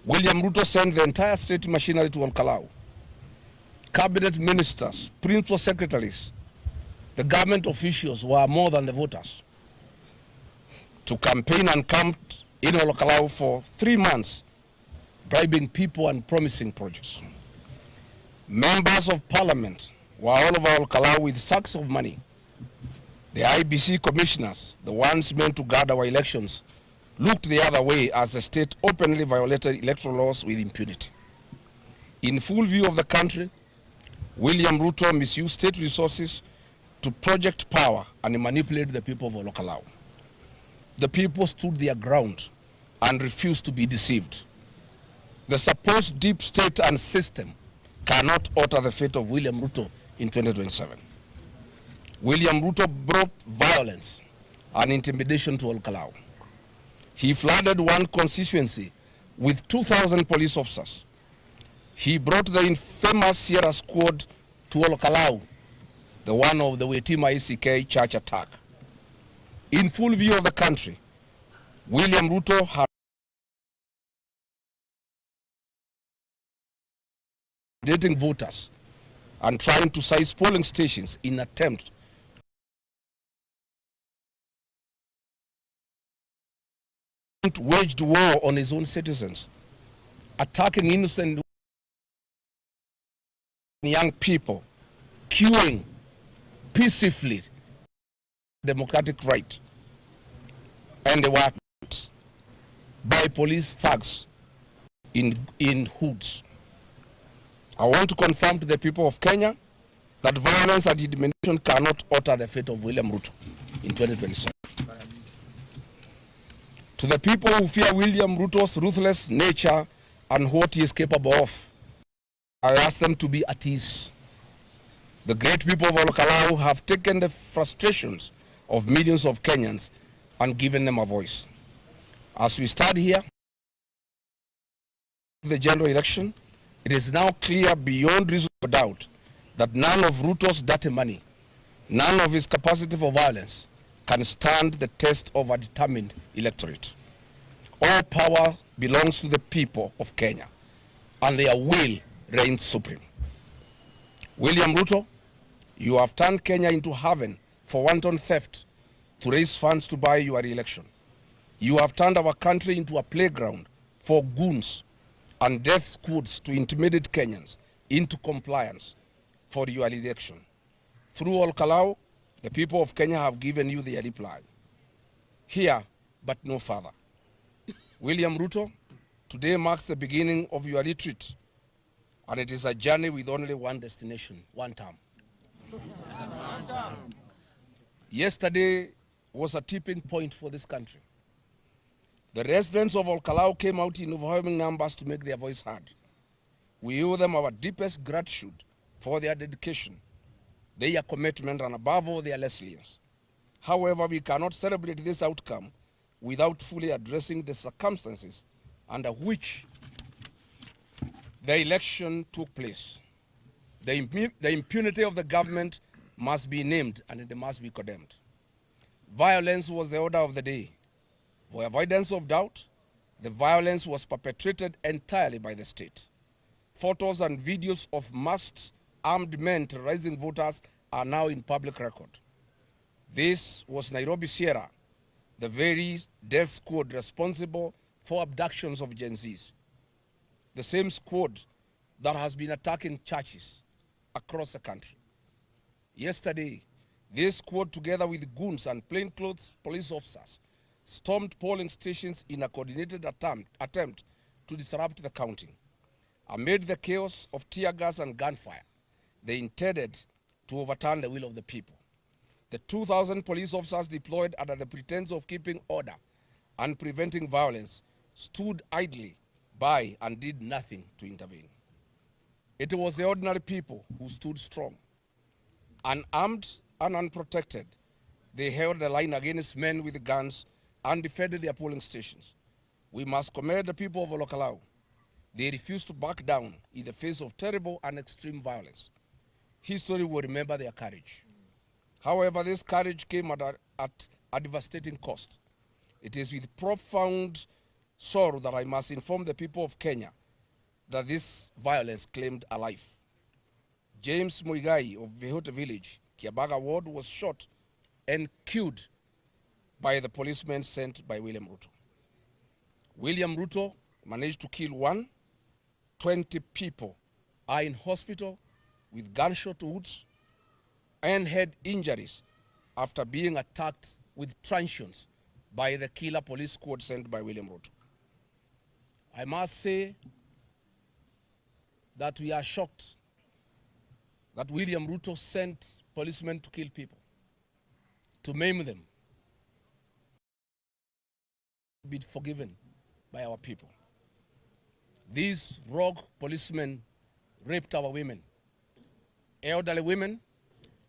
William Ruto sent the entire state machinery to Olkalau. Cabinet ministers, principal secretaries, the government officials were more than the voters to campaign and camp in Olkalau for 3 months, bribing people and promising projects. Members of parliament were all over Olkalau with sacks of money. The IBC commissioners, the ones meant to guard our elections, looked the other way as the state openly violated electoral laws with impunity. In full view of the country, William Ruto misused state resources to project power and manipulate the people of Olkalau. The people stood their ground and refused to be deceived. The supposed deep state and system cannot alter the fate of William Ruto in 2027. William Ruto brought violence and intimidation to Olkalau. He flooded one constituency with 2,000 police officers. He brought the infamous Sierra Squad to Olkalau, the one of the Wetima ECK church attack. In full view of the country, William Ruto had dating voters and trying to seize polling stations in attempt waged war on his own citizens, attacking innocent young people, queuing peacefully democratic right, and they were attacked by police thugs in hoods. I want to confirm to the people of Kenya that violence and intimidation cannot alter the fate of William Ruto in 2027. To the people who fear William Ruto's ruthless nature and what he is capable of, I ask them to be at ease. The great people of Olkalau have taken the frustrations of millions of Kenyans and given them a voice. As we stand here, the general election, it is now clear beyond reasonable doubt that none of Ruto's dirty money, none of his capacity for violence can stand the test of a determined electorate. All power belongs to the people of Kenya, and their will reigns supreme. William Ruto, you have turned Kenya into heaven for wanton theft to raise funds to buy your re-election. You have turned our country into a playground for goons and death squads to intimidate Kenyans into compliance for your election. Through Olkalau, the people of Kenya have given you their reply. Here, but no further. William Ruto, today marks the beginning of your retreat, and it is a journey with only one destination, one term. Yesterday was a tipping point for this country. The residents of Olkalau came out in overwhelming numbers to make their voice heard. We owe them our deepest gratitude for their dedication, their commitment, and above all, their resilience. However, we cannot celebrate this outcome without fully addressing the circumstances under which the election took place. The impunity of the government must be named and it must be condemned. Violence was the order of the day. For avoidance of doubt, the violence was perpetrated entirely by the state. Photos and videos of masked armed men terrorizing voters are now in public record. This was Nairobi Sierra, the very death squad responsible for abductions of Gen Zs. The same squad that has been attacking churches across the country. Yesterday, this squad, together with goons and plainclothes police officers, stormed polling stations in a coordinated attempt to disrupt the counting. Amid the chaos of tear gas and gunfire, they intended to overturn the will of the people. The 2,000 police officers deployed under the pretense of keeping order and preventing violence stood idly by and did nothing to intervene. It was the ordinary people who stood strong. Unarmed and unprotected, they held the line against men with guns and defended their polling stations. We must commend the people of Olkalau. They refused to back down in the face of terrible and extreme violence. History will remember their courage. However, this courage came at a devastating cost. It is with profound sorrow that I must inform the people of Kenya that this violence claimed a life. James Muigai of Vihote Village, Kiabaga Ward, was shot and killed by the policemen sent by William Ruto. William Ruto managed to kill 20 people are in hospital with gunshot wounds and head injuries after being attacked with truncheons by the killer police squad sent by William Ruto. I must say that we are shocked that William Ruto sent policemen to kill people, to maim them, be forgiven by our people. These rogue policemen raped our women, elderly women,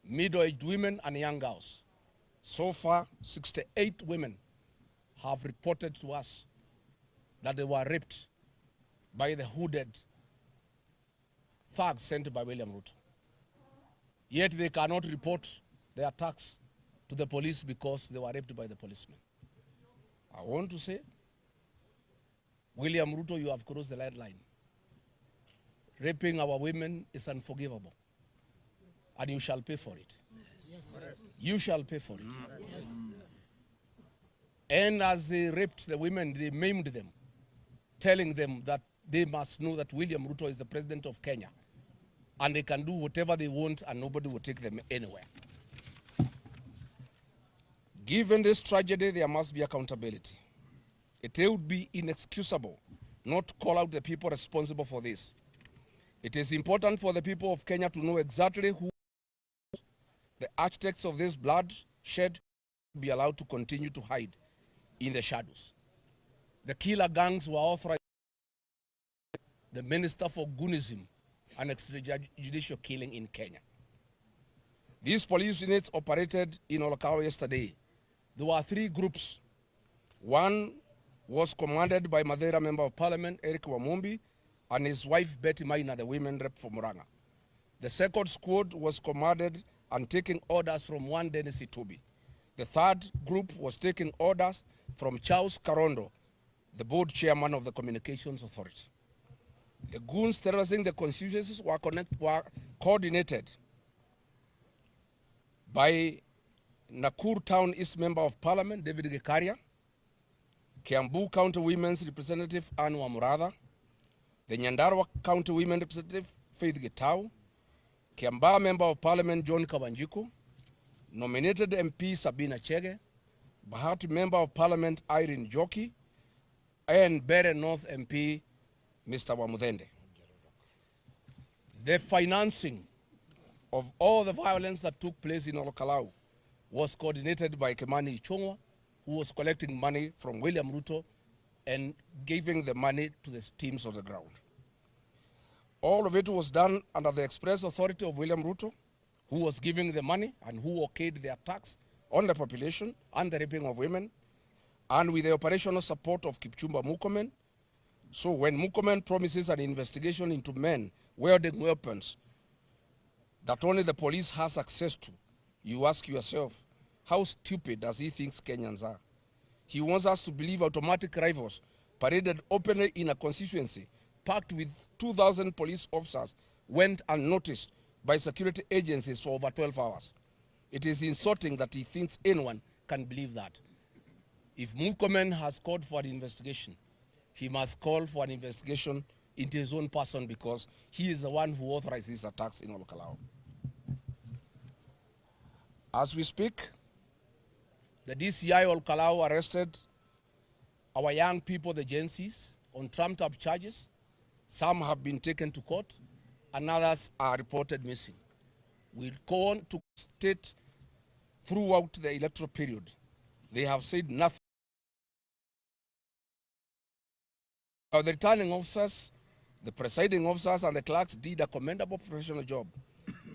middle-aged women, and young girls. So far, 68 women have reported to us that they were raped by the hooded thugs sent by William Ruto. Yet they cannot report the attacks to the police because they were raped by the policemen. I want to say, William Ruto, you have crossed the red line. Raping our women is unforgivable, and you shall pay for it. Yes. You shall pay for it. Yes. And as they raped the women, they maimed them, telling them that they must know that William Ruto is the president of Kenya, and they can do whatever they want and nobody will take them anywhere. Given this tragedy, there must be accountability. It would be inexcusable not to call out the people responsible for this. It is important for the people of Kenya to know exactly who the architects of this bloodshed be allowed to continue to hide in the shadows. The killer gangs were authorized by the Minister for Goonism and extrajudicial killing in Kenya. These police units operated in Olkalau yesterday. There were 3 groups. One was commanded by Madeira Member of Parliament Eric Wamumbi and his wife Betty Maina, the women rep for Murang'a. The second squad was commanded and taking orders from one Dennis Itubi. The third group was taking orders from Charles Karondo, the board chairman of the Communications Authority. The goons terrorizing the constituencies were coordinated by Nakuru Town East Member of Parliament David Gekaria, Kiambu County Women's Representative Anne Wamunyoro, the Nyandarua County Women Representative Faith Gitau, Kiambaa Member of Parliament John Kawanjiku, nominated MP Sabina Chege, Bahati Member of Parliament Irene Joki, and Bere North MP Mr. Wamudende. The financing of all the violence that took place in Olkalau was coordinated by Kimani Ichung'wa, who was collecting money from William Ruto and giving the money to the teams on the ground. All of it was done under the express authority of William Ruto, who was giving the money and who okayed the attacks on the population and the raping of women, and with the operational support of Kipchumba Murkomen. So when Murkomen promises an investigation into men wielding weapons that only the police has access to, you ask yourself, how stupid does he think Kenyans are? He wants us to believe automatic rifles paraded openly in a constituency packed with 2,000 police officers went unnoticed by security agencies for over 12 hours. It is insulting that he thinks anyone can believe that. If Murkomen has called for an investigation, he must call for an investigation into his own person because he is the one who authorized these attacks in Olkalau. As we speak, the DCI Olkalau arrested our young people, the Gen Zs, on trumped-up charges. Some have been taken to court, and others are reported missing. We'll go on to state throughout the electoral period. They have said nothing. The returning officers, the presiding officers, and the clerks did a commendable professional job.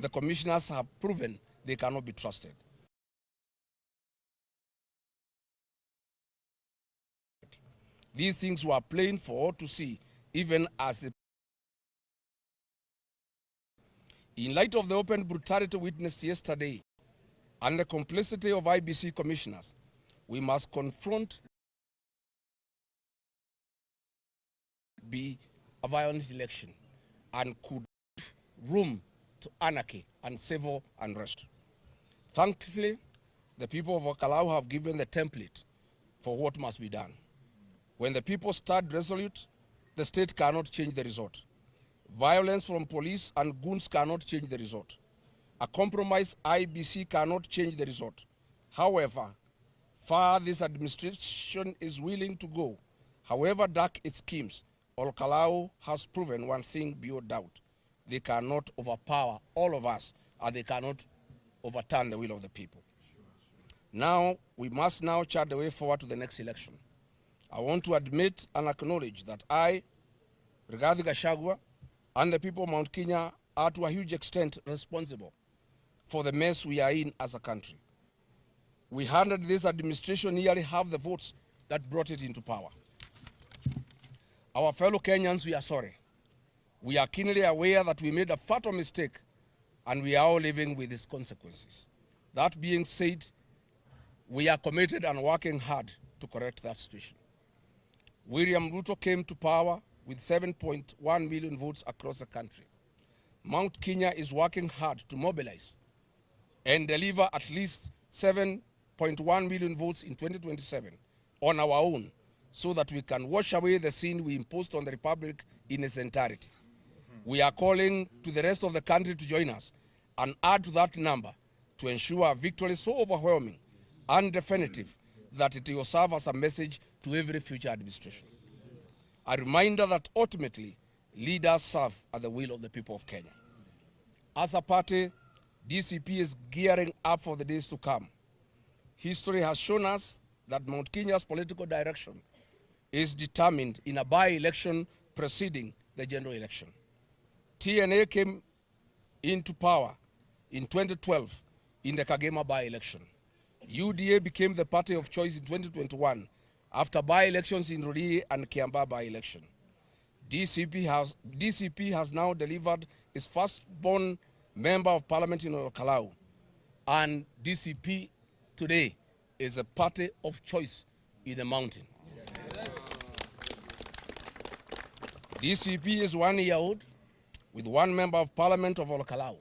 The commissioners have proven they cannot be trusted. These things were plain for all to see, even as the... In light of the open brutality witnessed yesterday and the complicity of IBC commissioners, we must confront be a violent election and could give room to anarchy and civil unrest. Thankfully, the people of Kalau have given the template for what must be done. When the people stand resolute, the state cannot change the result. Violence from police and goons cannot change the result. A compromised IBC cannot change the result. However, far this administration is willing to go, however dark its schemes, Kalau has proven one thing beyond doubt. They cannot overpower all of us, and they cannot overturn the will of the people. Now, we must now chart the way forward to the next election. I want to admit and acknowledge that I, regarding Gachagua, and the people of Mount Kenya are to a huge extent responsible for the mess we are in as a country. We handed this administration nearly half the votes that brought it into power. Our fellow Kenyans, we are sorry. We are keenly aware that we made a fatal mistake and we are all living with its consequences. That being said, we are committed and working hard to correct that situation. William Ruto came to power with 7.1 million votes across the country. Mount Kenya is working hard to mobilize and deliver at least 7.1 million votes in 2027 on our own, so that we can wash away the sin we imposed on the Republic in its entirety. We are calling to the rest of the country to join us and add to that number to ensure a victory so overwhelming and definitive that it will serve as a message to every future administration. A reminder that ultimately leaders serve at the will of the people of Kenya. As a party, DCP is gearing up for the days to come. History has shown us that Mount Kenya's political direction is determined in a by-election preceding the general election. TNA came into power in 2012 in the Kagema by-election. UDA became the party of choice in 2021 after by-elections in Rurii and Kiambaa by-election. DCP has now delivered its first-born member of parliament in Kalau, and DCP today is a party of choice in the mountain. DCP is 1 year old with one member of parliament of Kalau,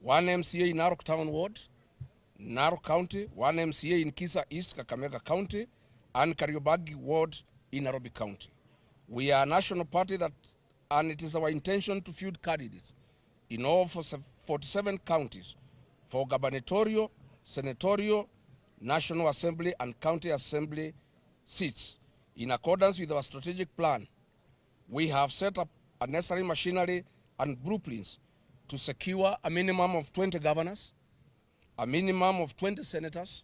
one MCA in Narok Town Ward, Narok County, one MCA in Kisa East, Kakamega County, and Kariobangi Ward in Nairobi County. We are a national party and it is our intention to field candidates in all 47 counties for gubernatorial, senatorial, National Assembly, and County Assembly seats. In accordance with our strategic plan, we have set up a necessary machinery and blueprints to secure a minimum of 20 governors, a minimum of 20 senators,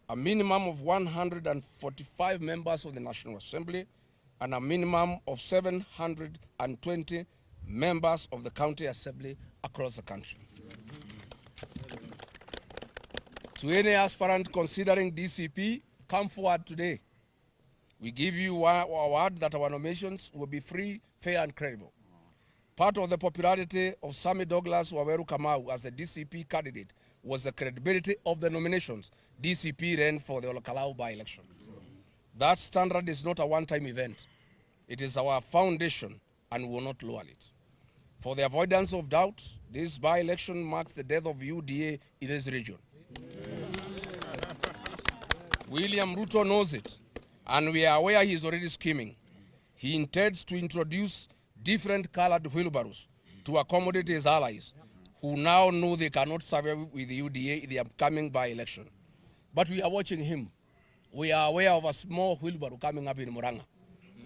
a minimum of 145 members of the National Assembly, and a minimum of 720 members of the County Assembly across the country. To any aspirant considering DCP, come forward today. We give you our word that our nominations will be free, fair, and credible. Part of the popularity of Sammy Douglas Waweru Kamau as the DCP candidate was the credibility of the nominations DCP ran for the Kalau by-election. That standard is not a one-time event. It is our foundation, and we will not lower it. For the avoidance of doubt, this by-election marks the death of UDA in this region. William Ruto knows it, and we are aware he is already scheming. He intends to introduce different colored wheelbarrows to accommodate his allies, who now know they cannot survive with the UDA in the upcoming by-election. But we are watching him. We are aware of a small wheelbarrow coming up in Muranga.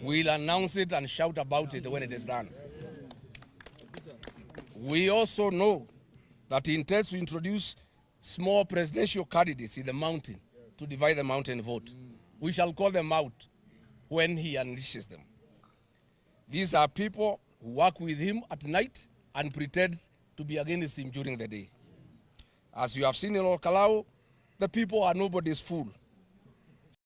We'll announce it and shout about it when it is done. We also know that he intends to introduce small presidential candidates in the mountain to divide the mountain vote. We shall call them out when he unleashes them. These are people who work with him at night and pretend to be against him during the day. As you have seen in Kalau, the people are nobody's fool.